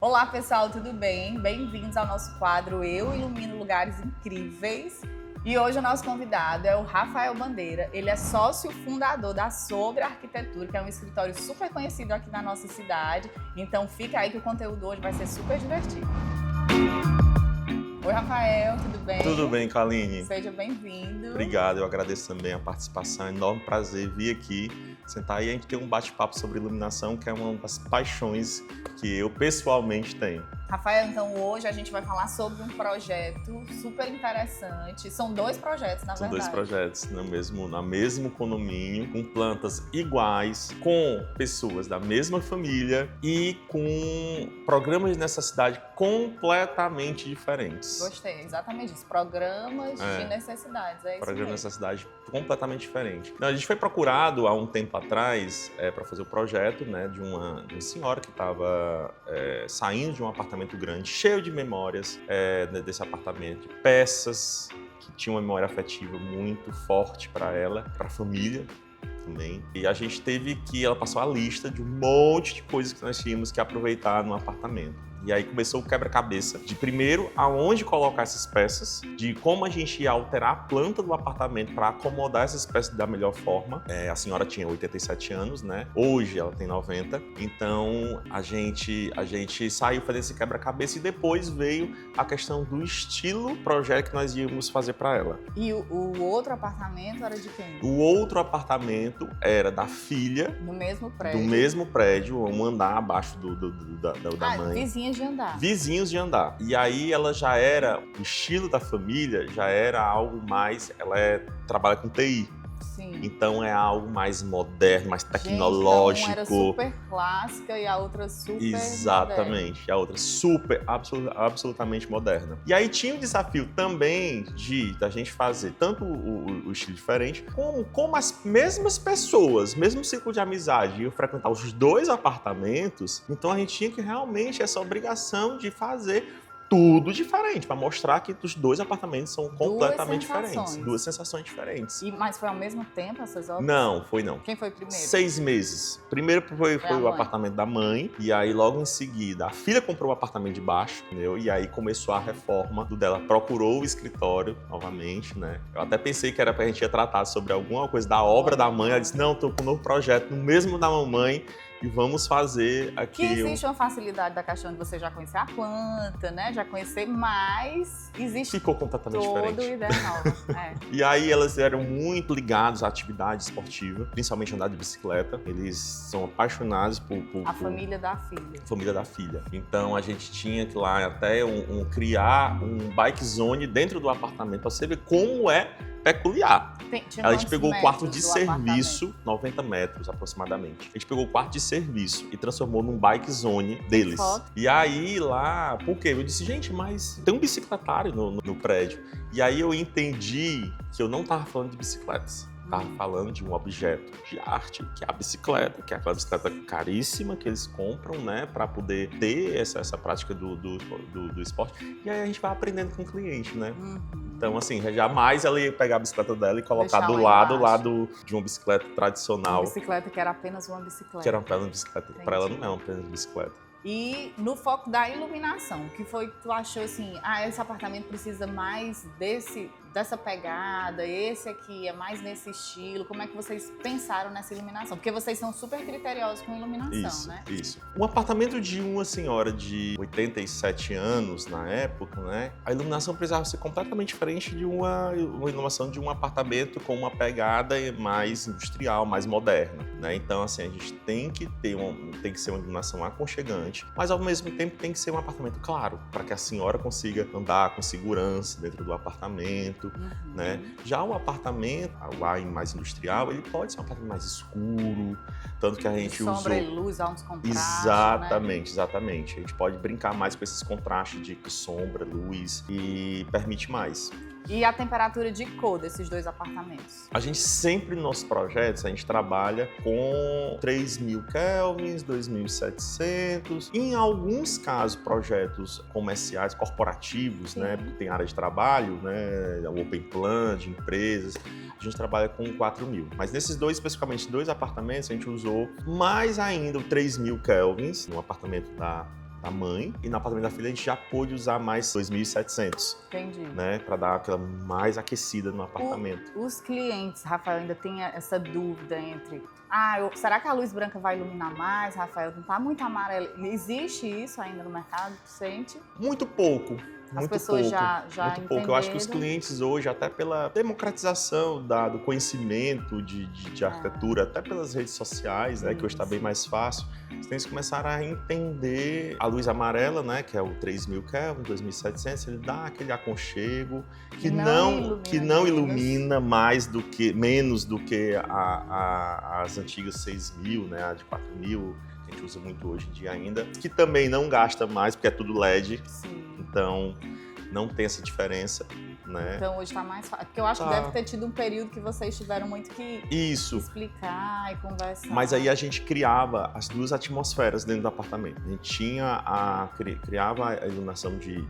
Olá pessoal, tudo bem? Bem-vindos ao nosso quadro Eu Ilumino Lugares Incríveis. E hoje o nosso convidado é o Rafael Bandeira. Ele é sócio fundador da Sobre Arquitetura, que é um escritório super conhecido aqui na nossa cidade. Então fica aí que o conteúdo hoje vai ser super divertido. Oi Rafael, tudo bem? Tudo bem, Kaline? Seja bem-vindo. Obrigado, eu agradeço também a participação, é um enorme prazer vir aqui, sentar e a gente ter um bate-papo sobre iluminação, que é uma das paixões que eu pessoalmente tenho. Rafael, então hoje a gente vai falar sobre um projeto super interessante. São dois projetos, na verdade. São dois projetos no mesmo condomínio, com plantas iguais, com pessoas da mesma família e com programas de necessidade completamente diferentes. Gostei, exatamente isso. Programas de necessidades, é isso Programa de mesmo. necessidade completamente diferente. Então, a gente foi procurado há um tempo atrás para fazer o projeto, né, de uma senhora que estava saindo de um apartamento grande, cheio de memórias desse apartamento, de peças que tinham uma memória afetiva muito forte para ela, para a família também. E a gente ela passou a lista de um monte de coisas que nós tínhamos que aproveitar no apartamento. E aí começou o quebra-cabeça de primeiro aonde colocar essas peças, de como a gente ia alterar a planta do apartamento para acomodar essas peças da melhor forma. A senhora tinha 87 anos, né? Hoje ela tem 90. Então a gente saiu fazendo esse quebra-cabeça e depois veio a questão do estilo projeto que nós íamos fazer para ela. E o outro apartamento era de quem? O outro apartamento era da filha. Do mesmo prédio, um andar abaixo da mãe. Vizinhas de andar. Vizinhos de andar. E aí ela já era, o estilo da família já era algo mais, trabalha com TI. Sim. Então é algo mais moderno, mais tecnológico. Gente, então uma era super clássica e a outra super Exatamente. moderna. A outra super, absolutamente moderna. E aí tinha o desafio também da gente fazer tanto o estilo diferente, como as mesmas pessoas, mesmo ciclo de amizade, iam frequentar os dois apartamentos. Então a gente tinha que realmente essa obrigação de fazer tudo diferente, para mostrar que os dois apartamentos são completamente diferentes. Duas sensações diferentes. Mas foi ao mesmo tempo essas obras? Não, foi não. Quem foi primeiro? 6 meses. Primeiro foi o apartamento da mãe, e aí logo em seguida a filha comprou o apartamento de baixo, entendeu? E aí começou a reforma do dela. Procurou o escritório novamente, né? Eu até pensei que era pra gente ia tratar sobre alguma coisa da obra da mãe. Ela disse, não, tô com um novo projeto, no mesmo da mamãe, e vamos fazer aqui... Que existe uma facilidade da questão de você já conhecer a planta, né? Já conhecer, mas existe Ficou completamente diferente. todo ideia nova. E aí elas eram muito ligadas à atividade esportiva, principalmente andar de bicicleta. Eles são apaixonados por a família da filha. Família da filha. Então a gente tinha que lá até criar um bike zone dentro do apartamento, para você ver como é peculiar. A gente pegou o quarto de serviço, 90 metros aproximadamente. A gente pegou o quarto de serviço e transformou num bike zone deles. E aí lá, por quê? Eu disse, gente, mas tem um bicicletário no prédio. E aí eu entendi que eu não estava falando de bicicletas. Estava falando de um objeto de arte, que é a bicicleta, que é aquela bicicleta caríssima que eles compram, né, para poder ter essa prática do esporte. E aí a gente vai aprendendo com o cliente, né? Então, assim, jamais ela ia pegar a bicicleta dela e colocar do lado de uma bicicleta tradicional. Uma bicicleta que era apenas uma bicicleta. Que era apenas uma bicicleta. Para ela não é apenas uma bicicleta. E no foco da iluminação, que foi que tu achou assim, esse apartamento precisa mais dessa pegada, esse aqui é mais nesse estilo. Como é que vocês pensaram nessa iluminação? Porque vocês são super criteriosos com iluminação, né? Isso. Um apartamento de uma senhora de 87 anos na época, né? A iluminação precisava ser completamente diferente de uma iluminação de um apartamento com uma pegada mais industrial, mais moderna, né? Então, assim, a gente tem que ser uma iluminação aconchegante, mas ao mesmo tempo tem que ser um apartamento claro, para que a senhora consiga andar com segurança dentro do apartamento. Né? Já o apartamento, mais industrial, ele pode ser um apartamento mais escuro, tanto que a gente usou... Sombra e luz, há uns contrastes, Exatamente. A gente pode brincar mais com esses contrastes de sombra, luz, e permite mais. E a temperatura de cor desses dois apartamentos? A gente sempre, nos nossos projetos, a gente trabalha com 3.000 kelvins, 2.700. Em alguns casos, projetos comerciais, corporativos, né? Porque tem área de trabalho, né? O Open Plan de empresas. A gente trabalha com 4.000. Mas nesses dois, especificamente dois apartamentos, a gente usou mais ainda o 3.000 kelvins, no apartamento da da mãe, e no apartamento da filha a gente já pôde usar mais 2.700, Entendi. né? Para dar aquela mais aquecida no apartamento. Os clientes, Rafael, ainda tem essa dúvida entre... será que a luz branca vai iluminar mais, Rafael? Não tá muito amarelo. Existe isso ainda no mercado? Tu sente? Muito pouco. As pessoas já muito pouco. Eu acho que os clientes hoje, até pela democratização do conhecimento de arquitetura, até pelas redes sociais, né, que hoje está bem mais fácil, os clientes começaram a entender a luz amarela, né, que é o 3.000 Kelvin, 2.700, ele dá aquele aconchego que não ilumina menos do que as antigas 6.000, né, a de 4.000, que a gente usa muito hoje em dia ainda, que também não gasta mais, porque é tudo LED. Sim. Então, não tem essa diferença, né? Então, hoje está mais fácil. Porque eu acho que deve ter tido um período que vocês tiveram muito que explicar e conversar. Mas aí a gente criava as duas atmosferas dentro do apartamento. A gente criava a iluminação de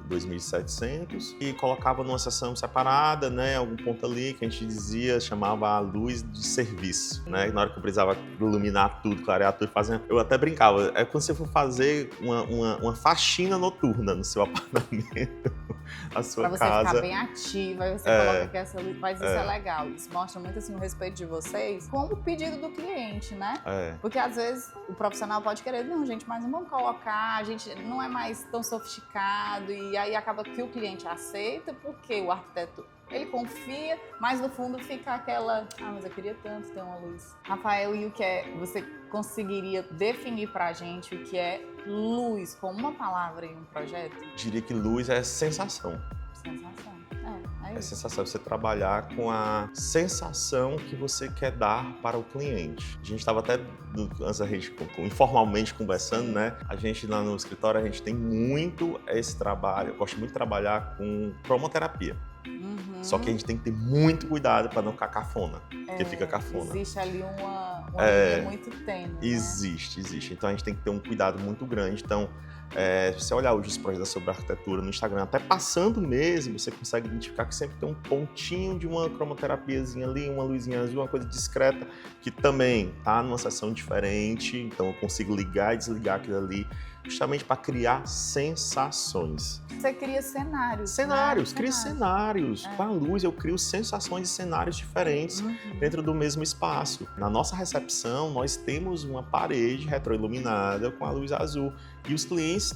2.700 e colocava numa seção separada, né? Algum ponto ali que a gente chamava a luz de serviço, né? Na hora que eu precisava iluminar tudo, clarear tudo, eu até brincava. É quando você for fazer uma faxina noturna no seu apartamento, a sua casa. Pra você ficar bem ativa, aí você coloca aqui essa luz, mas isso é legal. Isso mostra muito assim o respeito de vocês com o pedido do cliente, né? Porque às vezes o profissional pode querer, não, gente, mas não vamos colocar, a gente não é mais tão sofisticado, e aí acaba que o cliente aceita, porque o arquiteto, ele confia, mas no fundo fica aquela, mas eu queria tanto ter uma luz. Rafael, e o que você conseguiria definir pra gente o que é luz com uma palavra em um projeto? Diria que luz é sensação. Sensação. É sensação, você trabalhar com a sensação que você quer dar para o cliente. A gente estava até, antes da gente informalmente conversando, né? A gente lá no escritório, a gente tem muito esse trabalho, eu gosto muito de trabalhar com cromoterapia. Só que a gente tem que ter muito cuidado para não ficar cafona, porque fica cafona. Existe ali uma linha muito tênue. Existe. Então a gente tem que ter um cuidado muito grande. Então, se você olhar hoje os projetos sobre arquitetura no Instagram, até passando mesmo, você consegue identificar que sempre tem um pontinho de uma cromoterapiazinha ali, uma luzinha azul, uma coisa discreta, que também tá numa seção diferente, então eu consigo ligar e desligar aquilo ali, justamente para criar sensações. Você cria cenários. Cria cenários. Com a luz eu crio sensações de cenários diferentes dentro do mesmo espaço. Na nossa recepção, nós temos uma parede retroiluminada com a luz azul. E os clientes,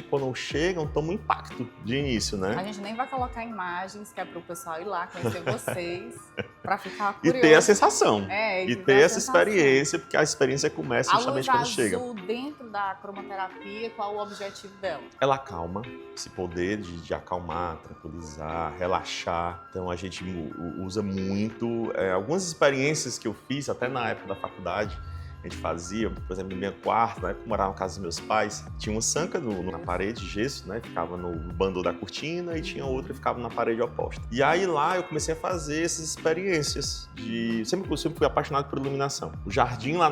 quando chegam, tomam um impacto de início, né? A gente nem vai colocar imagens, que é para o pessoal ir lá conhecer vocês, para ficar curioso. E ter a sensação. E ter essa experiência, porque a experiência começa justamente quando chega. A luz azul dentro da cromoterapia, qual o objetivo dela? Ela acalma, esse poder de acalmar, tranquilizar, relaxar. Então a gente usa muito. Algumas experiências que eu fiz, até na época da faculdade, a gente fazia, por exemplo, no meu quarto, né, eu morava na casa dos meus pais, tinha uma sanca na parede de gesso, né, ficava no bandô da cortina, e tinha outra que ficava na parede oposta. E aí lá eu comecei a fazer essas experiências sempre fui apaixonado por iluminação. O jardim lá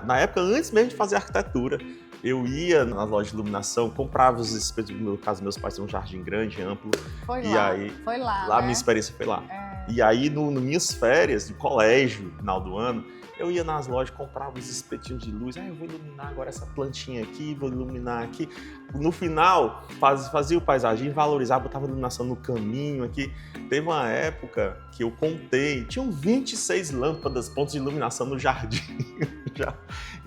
na época, antes mesmo de fazer arquitetura, eu ia nas lojas de iluminação, comprava os espelhos, no caso meus pais têm um jardim grande, amplo. Foi lá, né? Minha experiência foi lá. E aí, nas minhas férias de colégio, final do ano, eu ia nas lojas, comprava os espetinhos de luz. Eu vou iluminar agora essa plantinha aqui, vou iluminar aqui. No final, fazia o paisagem, valorizava, botava iluminação no caminho aqui. Teve uma época que eu contei, tinham 26 lâmpadas, pontos de iluminação no jardim.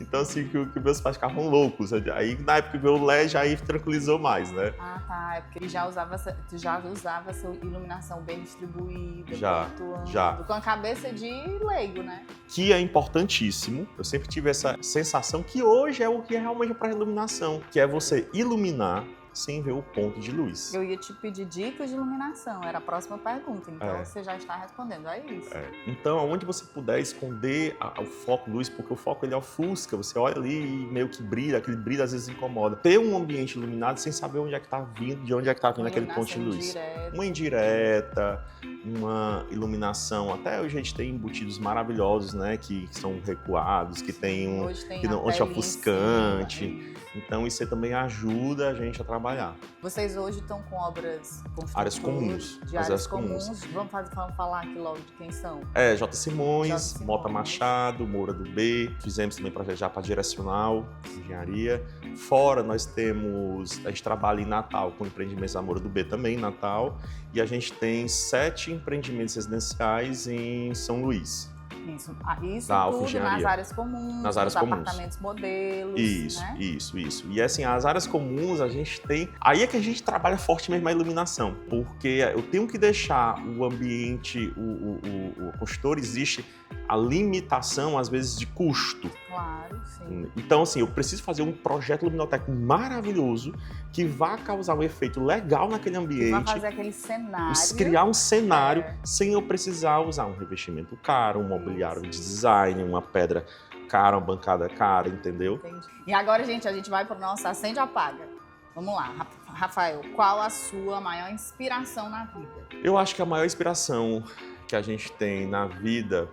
Então, assim, que meus pais ficavam loucos. Aí, na época que veio o LED, aí tranquilizou mais, né? É porque tu já usava essa iluminação bem distribuída, já. Com a cabeça de leigo, né? Que é importantíssimo. Eu sempre tive essa sensação que hoje é o que é realmente para iluminação, que é você iluminar sem ver o ponto de luz. Eu ia te pedir dicas de iluminação, era a próxima pergunta, então você já está respondendo, é isso. Então, onde você puder esconder o foco luz, porque o foco ele ofusca, você olha ali e meio que brilha, aquele brilho às vezes incomoda. Ter um ambiente iluminado sem saber onde é que está vindo, de onde é que está vindo aquele ponto de luz. Uma indireta, uma iluminação. Até hoje a gente tem embutidos maravilhosos, né? Que são recuados, que tem um Hoje tem que não, a telinha anti-ofuscante. em cima. Então isso aí também ajuda a gente a trabalhar. Vocês hoje estão com obras Áreas comuns. de As áreas áreas comuns. Vamos falar aqui logo de quem são. J. Simões, J. Simões. Mota Machado, Moura do B. Fizemos também projeto já para direcional, engenharia. Fora nós temos, a gente trabalha em Natal com empreendimentos da Moura do B também em Natal. E a gente tem 7 empreendimentos residenciais em São Luís. Isso Da tudo Alfa-Engenharia. nas áreas comuns, Nas áreas nos comuns. apartamentos modelos, Isso, né? isso. E assim, as áreas comuns a gente tem. Aí é que a gente trabalha forte mesmo a iluminação, porque eu tenho que deixar o ambiente, o consultor, existe a limitação, às vezes, de custo. Claro, sim. Então, assim, eu preciso fazer um projeto luminotécnico maravilhoso que vá causar um efeito legal naquele Vai ambiente. fazer aquele cenário. Criar um cenário É. sem eu precisar usar um revestimento caro, um mobiliário de design, uma pedra cara, uma bancada cara, entendeu? Entendi. E agora, gente, a gente vai para o nosso acende e apaga. Vamos lá, Rafael, qual a sua maior inspiração na vida? Eu acho que a maior inspiração que a gente tem na vida,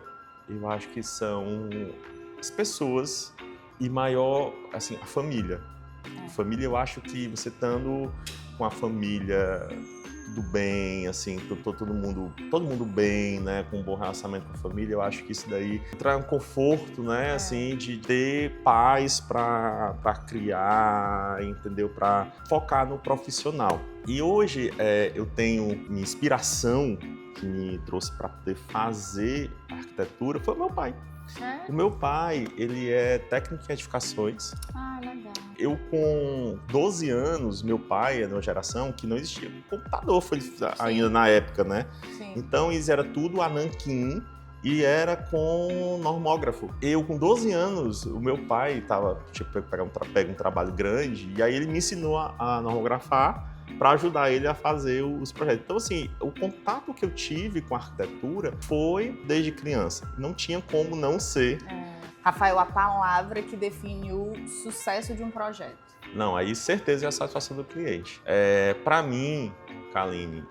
eu acho que são as pessoas e maior, assim, a família. A família, eu acho que você estando com a família tudo bem, assim, todo mundo bem, né, com um bom relacionamento com a família, eu acho que isso daí traz um conforto, né, assim, de ter paz para criar, entendeu, para focar no profissional. E hoje eu tenho minha inspiração que me trouxe para poder fazer arquitetura foi o meu pai. O meu pai, ele é técnico em edificações. Ah, legal. Eu, com 12 anos, meu pai é de uma geração que não existia computador, foi ainda na época, né? Sim. Então, isso era tudo a nanquim e era com normógrafo. Eu, com 12 anos, o meu pai tinha que pegar um trabalho grande e aí ele me ensinou a normografar para ajudar ele a fazer os projetos. Então, assim, o contato que eu tive com a arquitetura foi desde criança. Não tinha como não ser. Rafael, a palavra que define o sucesso de um projeto. Não, aí certeza é a satisfação do cliente. Para mim, Kaline,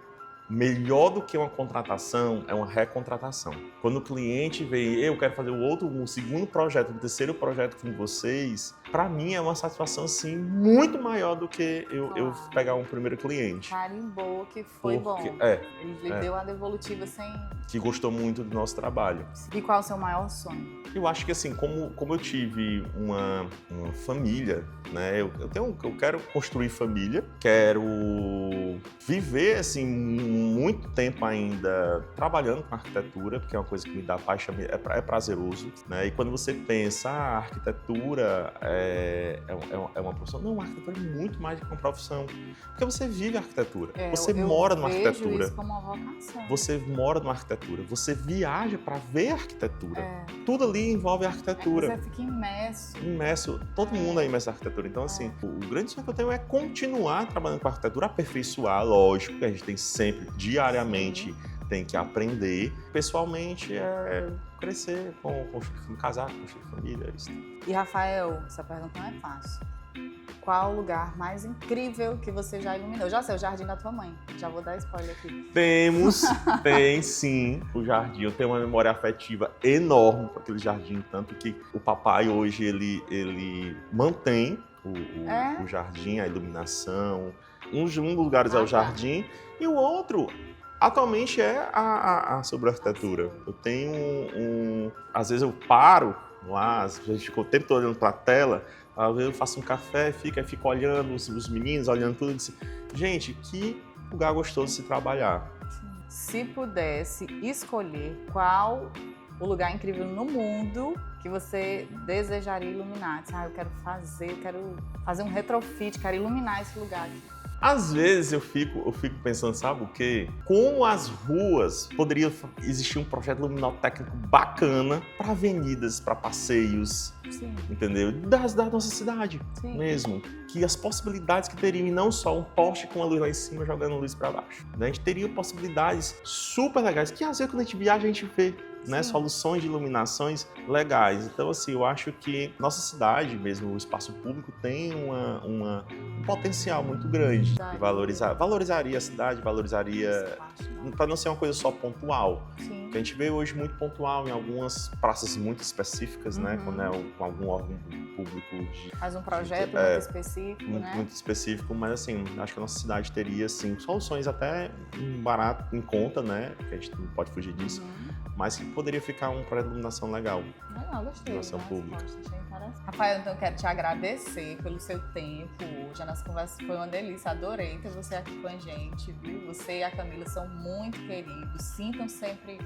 melhor do que uma contratação é uma recontratação. Quando o cliente vem, eu quero fazer um segundo projeto, um terceiro projeto com vocês, para mim é uma satisfação assim muito maior do que eu pegar um primeiro cliente. Carimbou que foi bom. Ele lhe deu a devolutiva sem... Que gostou muito do nosso trabalho. E qual é o seu maior sonho? Eu acho que assim, como eu tive uma família, né? Eu quero construir família, quero viver assim muito tempo ainda trabalhando com arquitetura, porque é uma coisa que me dá paixão, é prazeroso, né? E quando você pensa, a arquitetura é uma profissão, não, a arquitetura é muito mais do que uma profissão, porque você vive a arquitetura, você mora numa arquitetura. Eu vejo isso como uma vocação. Você mora numa arquitetura, você viaja para ver a arquitetura. Tudo ali envolve a arquitetura. Você fica imerso. Imerso, todo mundo é imerso na arquitetura. Então, assim, o grande sonho que eu tenho é continuar trabalhando com a arquitetura, aperfeiçoar, lógico, que a gente tem sempre, diariamente, tem que aprender. Pessoalmente, crescer, casar, construir família, isso. E, Rafael, essa pergunta não é fácil. Qual o lugar mais incrível que você já iluminou? Já sei, o jardim da tua mãe. Já vou dar spoiler aqui. Tem sim o jardim. Eu tenho uma memória afetiva enorme com aquele jardim, tanto que o papai hoje, ele mantém o jardim, a iluminação. Um dos lugares é o jardim e o outro, atualmente, é sobre a arquitetura. Eu tenho às vezes eu paro lá, a gente ficou o tempo todo olhando para a tela. Às vezes eu faço um café, fico olhando os meninos, olhando tudo e disse, gente, que lugar gostoso de se trabalhar. Se pudesse escolher qual o lugar incrível no mundo que você desejaria iluminar, eu quero fazer um retrofit, quero iluminar esse lugar aqui. Às vezes eu fico pensando, sabe o quê? Como as ruas poderia existir um projeto luminotécnico bacana para avenidas, para passeios, Sim. entendeu? Da nossa cidade. Sim. Mesmo. Que as possibilidades que teriam, e não só um poste com a luz lá em cima jogando luz para baixo. Né? A gente teria possibilidades super legais, que às vezes quando a gente viaja a gente vê. né, Sim. soluções de iluminações legais. Então, assim, eu acho que nossa cidade mesmo, o espaço público, tem um potencial muito grande de valorizaria a cidade, valorizaria, para não ser uma coisa só pontual. Sim. A gente vê hoje muito pontual em algumas praças muito específicas, né, com algum órgão público faz um projeto muito específico, muito, né? muito específico, mas assim, acho que a nossa cidade teria assim soluções até barato, em conta, né, que a gente não pode fugir disso, mas que poderia ficar para iluminação legal. Legal, gostei. Iluminação pública. Achei interessante. Rafael, então eu quero te agradecer pelo seu tempo hoje. A nossa conversa foi uma delícia, adorei ter você aqui com a gente, viu? Você e a Camila são muito queridos,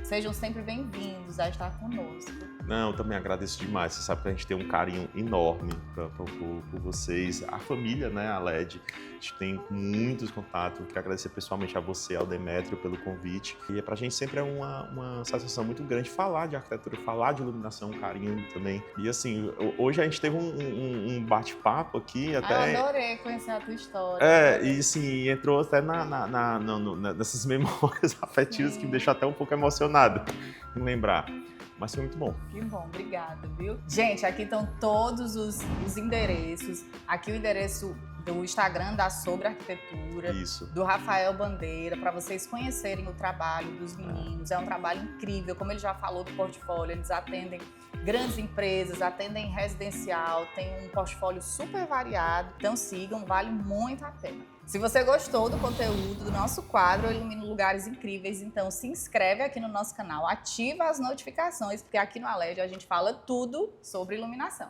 sejam sempre bem-vindos a estar conosco. Não, eu também agradeço demais. Você sabe que a gente tem um carinho enorme por vocês. A família, né, a LED, a gente tem muitos contatos. Quero agradecer pessoalmente a você, ao Demétrio, pelo convite. E pra gente sempre é uma satisfação muito grande falar de arquitetura, falar de iluminação, um carinho também. E assim, hoje a gente teve um bate-papo aqui até... Eu adorei conhecer a tua história. E assim, entrou até nessas memórias afetivas que me deixou até um pouco emocionado em lembrar. Mas foi muito bom. Que bom, obrigada, viu? Gente, aqui estão todos os endereços. Aqui o endereço do Instagram da Sobre Arquitetura, Isso. do Rafael Bandeira, para vocês conhecerem o trabalho dos meninos. É um trabalho incrível, como ele já falou do portfólio, eles atendem grandes empresas, atendem residencial, tem um portfólio super variado. Então sigam, vale muito a pena. Se você gostou do conteúdo do nosso quadro Eu Ilumino Lugares Incríveis, então se inscreve aqui no nosso canal, ativa as notificações, porque aqui no Alerj a gente fala tudo sobre iluminação.